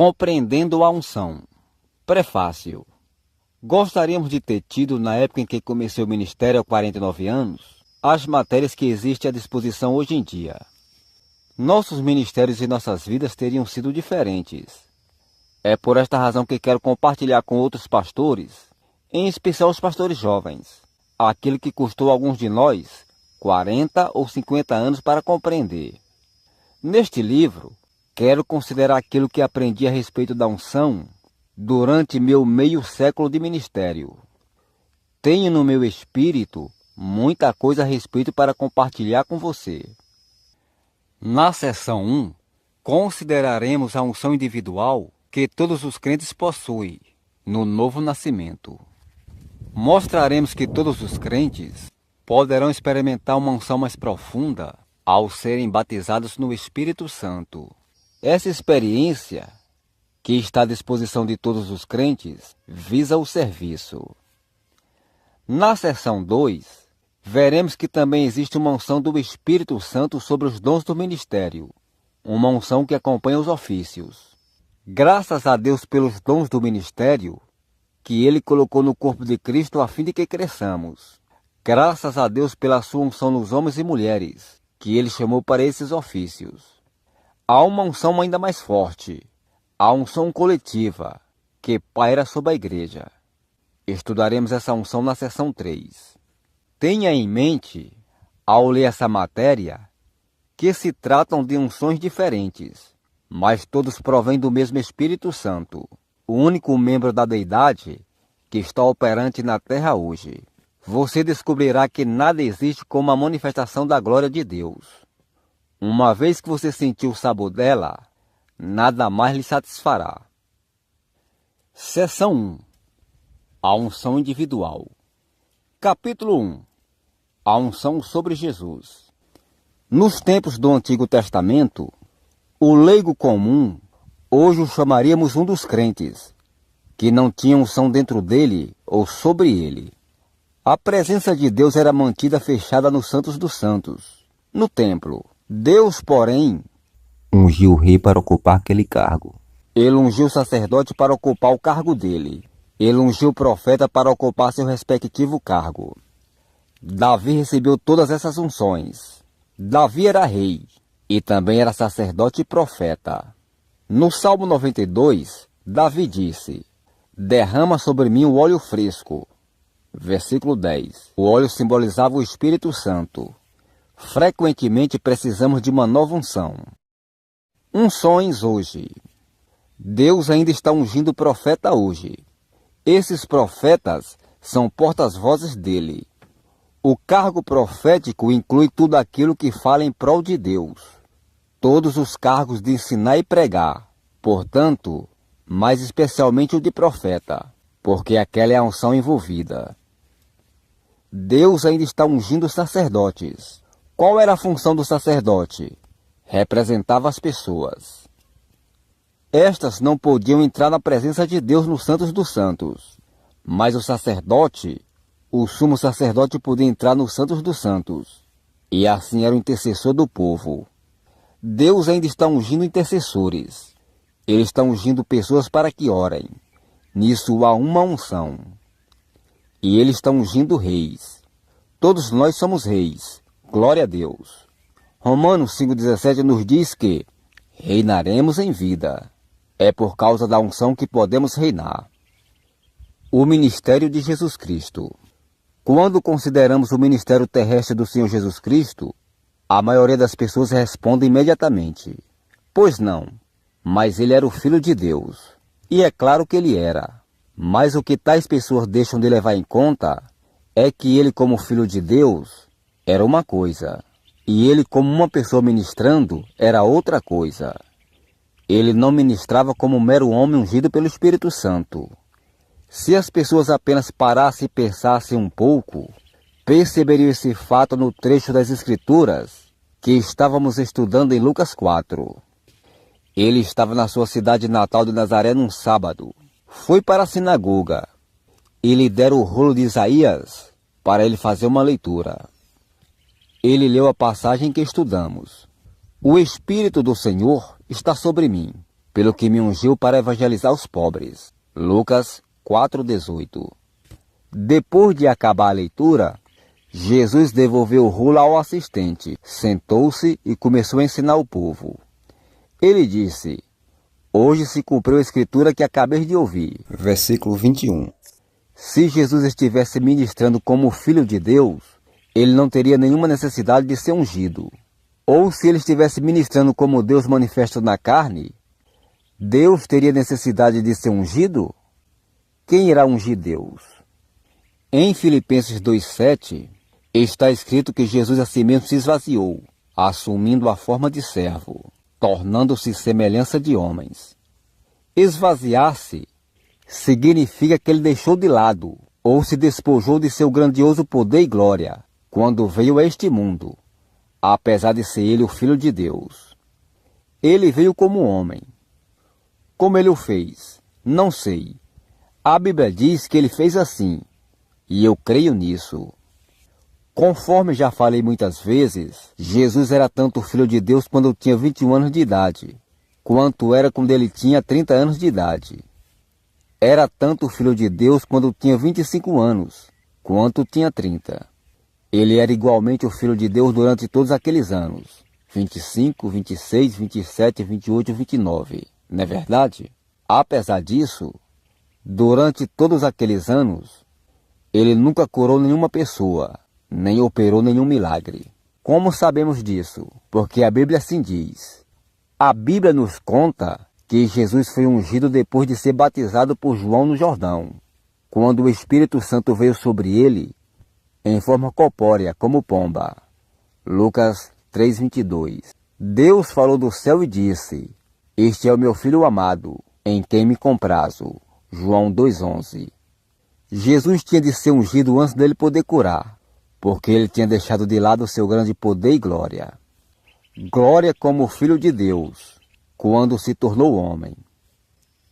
Compreendendo a unção. Prefácio. Gostaríamos de ter tido, na época em que comecei o ministério há 49 anos, as matérias que existem à disposição hoje em dia. Nossos ministérios e nossas vidas teriam sido diferentes. É por esta razão que quero compartilhar com outros pastores, em especial os pastores jovens, aquilo que custou a alguns de nós 40 ou 50 anos para compreender. Neste livro, quero considerar aquilo que aprendi a respeito da unção durante meu meio século de ministério. Tenho no meu espírito muita coisa a respeito para compartilhar com você. Na seção 1, consideraremos a unção individual que todos os crentes possuem no novo nascimento. Mostraremos que todos os crentes poderão experimentar uma unção mais profunda ao serem batizados no Espírito Santo. Essa experiência, que está à disposição de todos os crentes, visa o serviço. Na seção 2, veremos que também existe uma unção do Espírito Santo sobre os dons do ministério, uma unção que acompanha os ofícios. Graças a Deus pelos dons do ministério que Ele colocou no corpo de Cristo a fim de que cresçamos. Graças a Deus pela sua unção nos homens e mulheres, que Ele chamou para esses ofícios. Há uma unção ainda mais forte, a unção coletiva, que paira sobre a igreja. Estudaremos essa unção na seção 3. Tenha em mente, ao ler essa matéria, que se tratam de unções diferentes, mas todos provêm do mesmo Espírito Santo, o único membro da deidade que está operante na terra hoje. Você descobrirá que nada existe como a manifestação da glória de Deus. Uma vez que você sentiu o sabor dela, nada mais lhe satisfará. Seção 1. A unção individual. Capítulo 1. A unção sobre Jesus. Nos tempos do Antigo Testamento, o leigo comum, hoje o chamaríamos um dos crentes, que não tinha unção dentro dele ou sobre ele. A presença de Deus era mantida fechada nos Santos dos Santos, no templo. Deus, porém, ungiu o rei para ocupar aquele cargo. Ele ungiu o sacerdote para ocupar o cargo dele. Ele ungiu o profeta para ocupar seu respectivo cargo. Davi recebeu todas essas unções. Davi era rei e também era sacerdote e profeta. No Salmo 92, Davi disse: derrama sobre mim o óleo fresco. Versículo 10. O óleo simbolizava o Espírito Santo. Frequentemente precisamos de uma nova unção. Unções hoje. Deus ainda está ungindo o profeta hoje. Esses profetas são portas-vozes dele. O cargo profético inclui tudo aquilo que fala em prol de Deus. Todos os cargos de ensinar e pregar. Portanto, mais especialmente o de profeta, porque aquela é a unção envolvida. Deus ainda está ungindo os sacerdotes. Qual era a função do sacerdote? Representava as pessoas. Estas não podiam entrar na presença de Deus nos Santos dos Santos, mas o sacerdote, o sumo sacerdote, podia entrar nos Santos dos Santos, e assim era o intercessor do povo. Deus ainda está ungindo intercessores. Ele está ungindo pessoas para que orem. Nisso há uma unção. E Ele está ungindo reis. Todos nós somos reis. Glória a Deus. Romanos 5,17 nos diz que reinaremos em vida. É por causa da unção que podemos reinar. O ministério de Jesus Cristo. Quando consideramos o ministério terrestre do Senhor Jesus Cristo, a maioria das pessoas responde imediatamente: pois não, mas Ele era o Filho de Deus. E é claro que Ele era. Mas o que tais pessoas deixam de levar em conta é que Ele, como Filho de Deus, era uma coisa, e Ele, como uma pessoa ministrando, era outra coisa. Ele não ministrava como um mero homem ungido pelo Espírito Santo. Se as pessoas apenas parassem e pensassem um pouco, perceberiam esse fato no trecho das Escrituras que estávamos estudando em Lucas 4. Ele estava na sua cidade natal de Nazaré num sábado. Foi para a sinagoga e lhe deram o rolo de Isaías para ele fazer uma leitura. Ele leu a passagem que estudamos. O Espírito do Senhor está sobre mim, pelo que me ungiu para evangelizar os pobres. Lucas 4,18. Depois de acabar a leitura, Jesus devolveu o rolo ao assistente, sentou-se e começou a ensinar o povo. Ele disse: hoje se cumpriu a escritura que acabei de ouvir. Versículo 21. Se Jesus estivesse ministrando como Filho de Deus, ele não teria nenhuma necessidade de ser ungido. Ou se ele estivesse ministrando como Deus manifesto na carne, Deus teria necessidade de ser ungido? Quem irá ungir Deus? Em Filipenses 2,7, está escrito que Jesus a si mesmo se esvaziou, assumindo a forma de servo, tornando-se semelhança de homens. Esvaziar-se significa que ele deixou de lado, ou se despojou de seu grandioso poder e glória, quando veio a este mundo, apesar de ser ele o Filho de Deus. Ele veio como homem. Como ele o fez? Não sei. A Bíblia diz que ele fez assim, e eu creio nisso. Conforme já falei muitas vezes, Jesus era tanto Filho de Deus quando tinha 21 anos de idade, quanto era quando ele tinha 30 anos de idade. Era tanto Filho de Deus quando tinha 25 anos, quanto tinha 30. Ele era igualmente o Filho de Deus durante todos aqueles anos, 25, 26, 27, 28 e 29, não é verdade? Apesar disso, durante todos aqueles anos, ele nunca curou nenhuma pessoa, nem operou nenhum milagre. Como sabemos disso? Porque a Bíblia assim diz. A Bíblia nos conta que Jesus foi ungido depois de ser batizado por João no Jordão, quando o Espírito Santo veio sobre ele em forma corpórea, como pomba. Lucas 3,22. Deus falou do céu e disse: este é o meu Filho amado, em quem me comprazo. João 2,11. Jesus tinha de ser ungido antes dele poder curar, porque ele tinha deixado de lado o seu grande poder e glória. Glória como Filho de Deus, quando se tornou homem.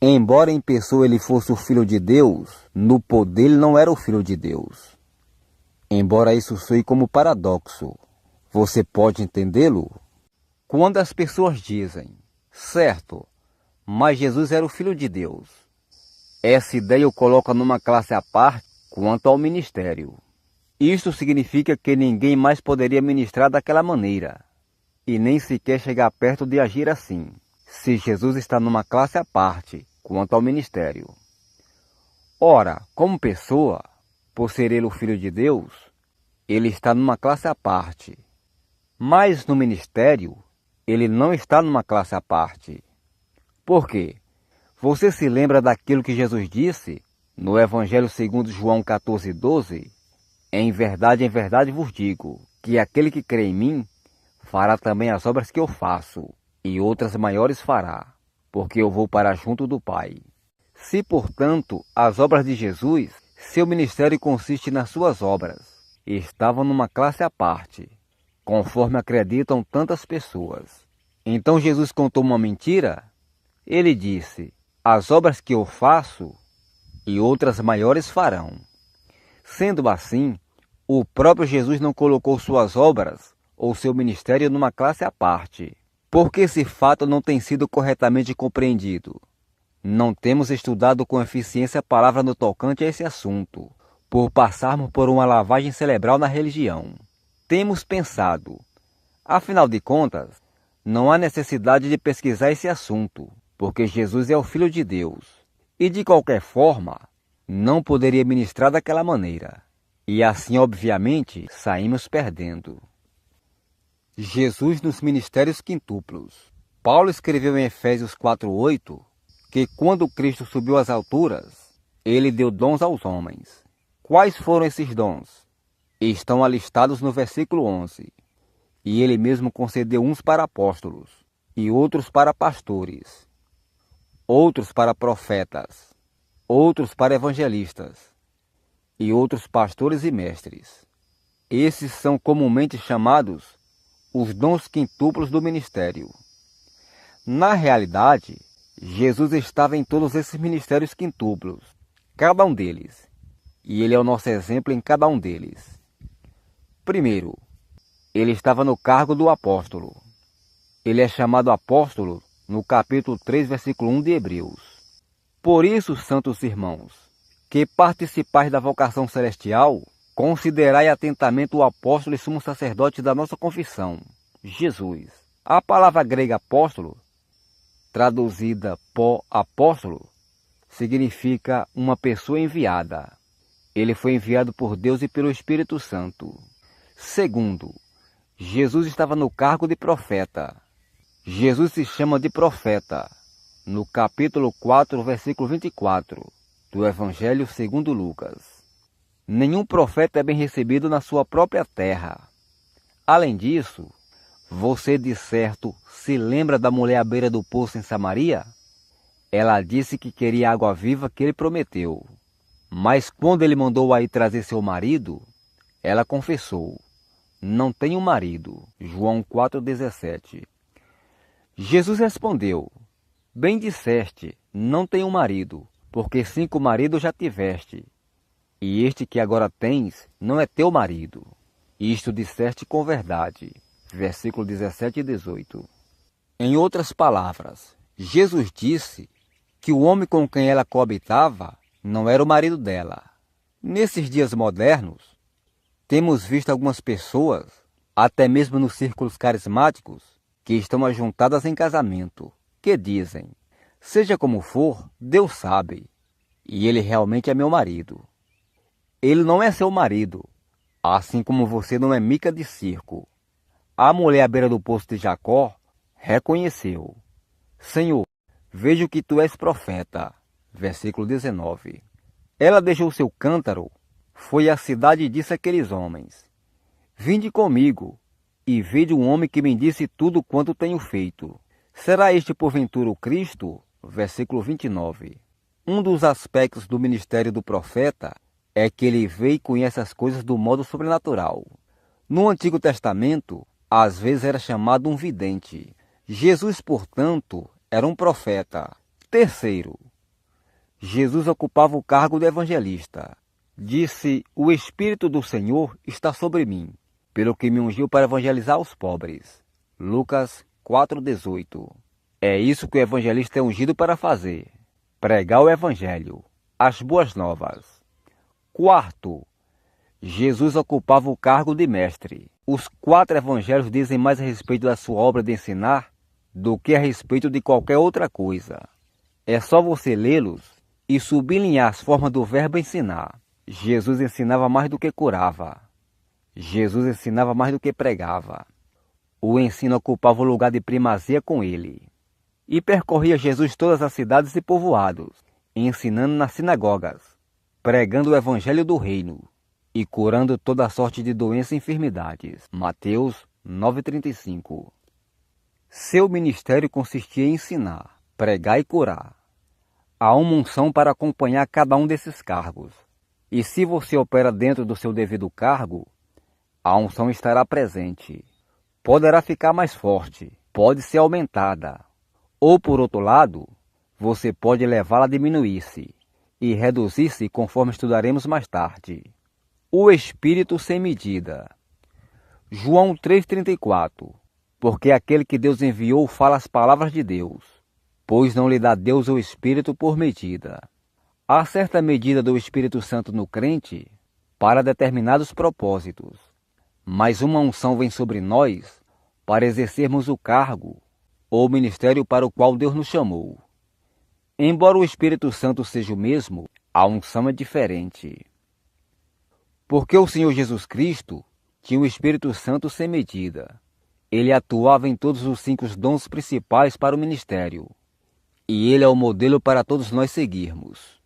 Embora em pessoa ele fosse o Filho de Deus, no poder ele não era o Filho de Deus. Embora isso soe como paradoxo, você pode entendê-lo? Quando as pessoas dizem, certo, mas Jesus era o Filho de Deus, essa ideia o coloca numa classe à parte quanto ao ministério. Isto significa que ninguém mais poderia ministrar daquela maneira, e nem sequer chegar perto de agir assim, se Jesus está numa classe à parte quanto ao ministério. Ora, como pessoa, por ser ele o Filho de Deus, ele está numa classe à parte. Mas no ministério, ele não está numa classe à parte. Por quê? Você se lembra daquilo que Jesus disse no Evangelho segundo João 14,12? Em verdade vos digo, que aquele que crê em mim, fará também as obras que eu faço, e outras maiores fará, porque eu vou para junto do Pai. Se, portanto, as obras de Jesus, seu ministério consiste nas suas obras, estavam numa classe à parte, conforme acreditam tantas pessoas. Então Jesus contou uma mentira? Ele disse: as obras que eu faço, e outras maiores farão. Sendo assim, o próprio Jesus não colocou suas obras ou seu ministério numa classe à parte, porque esse fato não tem sido corretamente compreendido. Não temos estudado com eficiência a palavra no tocante a esse assunto, por passarmos por uma lavagem cerebral na religião. Temos pensado, afinal de contas, não há necessidade de pesquisar esse assunto, porque Jesus é o Filho de Deus, e de qualquer forma, não poderia ministrar daquela maneira. E assim, obviamente, saímos perdendo. Jesus nos ministérios quintuplos. Paulo escreveu em Efésios 4,8 que quando Cristo subiu às alturas, ele deu dons aos homens. Quais foram esses dons? Estão alistados no versículo 11. E ele mesmo concedeu uns para apóstolos, e outros para pastores, outros para profetas, outros para evangelistas, e outros pastores e mestres. Esses são comumente chamados os dons quintuplos do ministério. Na realidade, Jesus estava em todos esses ministérios quintuplos, cada um deles, e ele é o nosso exemplo em cada um deles. Primeiro, ele estava no cargo do apóstolo. Ele é chamado apóstolo no capítulo 3, versículo 1 de Hebreus. Por isso, santos irmãos, que participais da vocação celestial, considerai atentamente o apóstolo e sumo sacerdote da nossa confissão, Jesus. A palavra grega apóstolo, traduzida por apóstolo, significa uma pessoa enviada. Ele foi enviado por Deus e pelo Espírito Santo. Segundo, Jesus estava no cargo de profeta. Jesus se chama de profeta no capítulo 4, versículo 24 do Evangelho segundo Lucas. Nenhum profeta é bem recebido na sua própria terra. Além disso, você de certo se lembra da mulher à beira do poço em Samaria? Ela disse que queria água viva que ele prometeu. Mas quando ele mandou aí trazer seu marido, ela confessou: não tenho marido. João 4,17. Jesus respondeu: bem disseste, não tenho marido, porque 5 maridos já tiveste, e este que agora tens não é teu marido. Isto disseste com verdade. Versículo 17 e 18. Em outras palavras, Jesus disse que o homem com quem ela coabitava não era o marido dela. Nesses dias modernos, temos visto algumas pessoas, até mesmo nos círculos carismáticos, que estão ajuntadas em casamento, que dizem: seja como for, Deus sabe, e ele realmente é meu marido. Ele não é seu marido, assim como você não é mica de circo. A mulher à beira do poço de Jacó reconheceu: Senhor, vejo que tu és profeta. Versículo 19. Ela deixou seu cântaro, foi à cidade e disse àqueles homens: vinde comigo, e vede um homem que me disse tudo quanto tenho feito. Será este porventura o Cristo? Versículo 29. Um dos aspectos do ministério do profeta é que ele vê e conhece as coisas do modo sobrenatural. No Antigo Testamento, às vezes era chamado um vidente. Jesus, portanto, era um profeta. Terceiro, Jesus ocupava o cargo de evangelista. Disse: o Espírito do Senhor está sobre mim, pelo que me ungiu para evangelizar os pobres. Lucas 4,18. É isso que o evangelista é ungido para fazer: pregar o evangelho, as boas novas. Quarto, Jesus ocupava o cargo de mestre. Os 4 evangelhos dizem mais a respeito da sua obra de ensinar do que a respeito de qualquer outra coisa. É só você lê-los e sublinhar as formas do verbo ensinar. Jesus ensinava mais do que curava. Jesus ensinava mais do que pregava. O ensino ocupava o lugar de primazia com ele. E percorria Jesus todas as cidades e povoados, ensinando nas sinagogas, pregando o evangelho do reino e curando toda sorte de doenças e enfermidades. Mateus 9,35. Seu ministério consistia em ensinar, pregar e curar. Há uma unção para acompanhar cada um desses cargos. E se você opera dentro do seu devido cargo, a unção estará presente. Poderá ficar mais forte, pode ser aumentada. Ou, por outro lado, você pode levá-la a diminuir-se e reduzir-se conforme estudaremos mais tarde. O Espírito sem medida. João 3,34. Porque aquele que Deus enviou fala as palavras de Deus, pois não lhe dá Deus o Espírito por medida. Há certa medida do Espírito Santo no crente para determinados propósitos, mas uma unção vem sobre nós para exercermos o cargo ou ministério para o qual Deus nos chamou. Embora o Espírito Santo seja o mesmo, a unção é diferente. Porque o Senhor Jesus Cristo tinha o Espírito Santo sem medida. Ele atuava em todos os 5 dons principais para o ministério, e ele é o modelo para todos nós seguirmos.